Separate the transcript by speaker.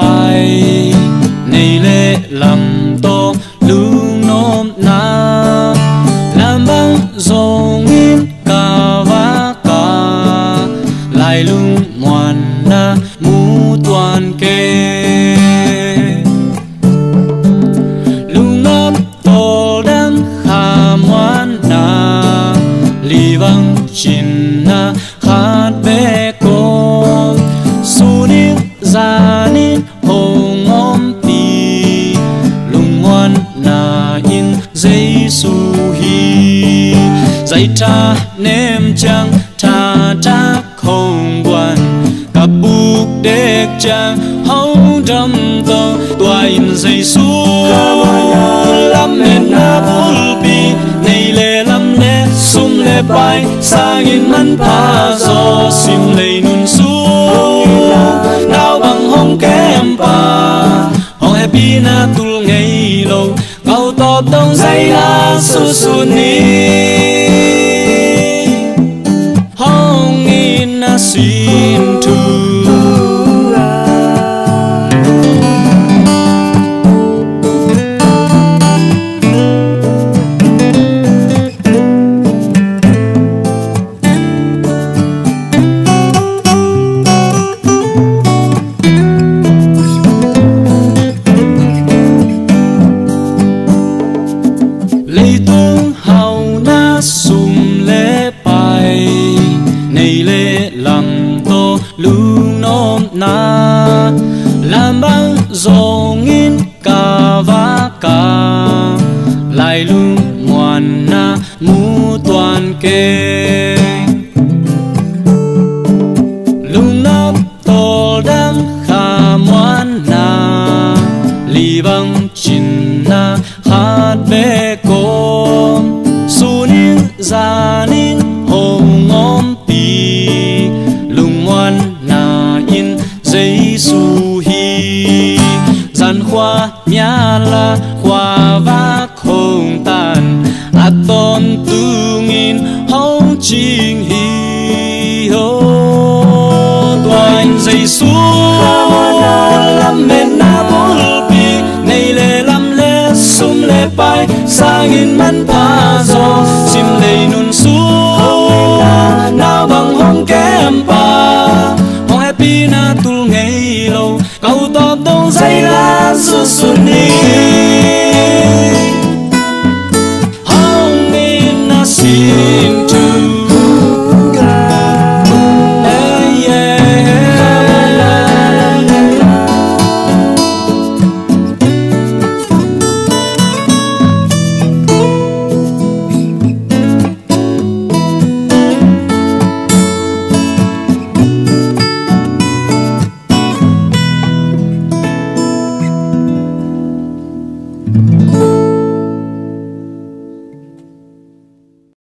Speaker 1: pai nei lệ làm to lung nôm na làm băng dòng in cả vá cả lại lung ngoan na mu toàn kê lung nôm to đam khả ngoan na li vang chin na khát bé cô su đi ra đi hồng ôm pi lung ngoan na in Giêsu hi dạy cha nem chang cha cha không quan cặp buộc đếch chang hậu đâm tơ tua in Giêsu lâm lên na bul pi này lệ lâm lệ sum lệ bay sang in man pa gió sim lệ nun su nào bằng hong kem pa hong happy na tul ngày lâu câu to tông dây la su su ni hong in na xin tu lung nôm na làm băng dòng in cả vá cả lại lung ngoan na mu toàn kê lung nôm to đam khả ngoan na li băng chin na khát bé cô su nín ra nín hồng ôm pi lung ngoan na in Giêsu hi gian khoa nhà la khoa vác không tàn a tôn tu nghìn hong chi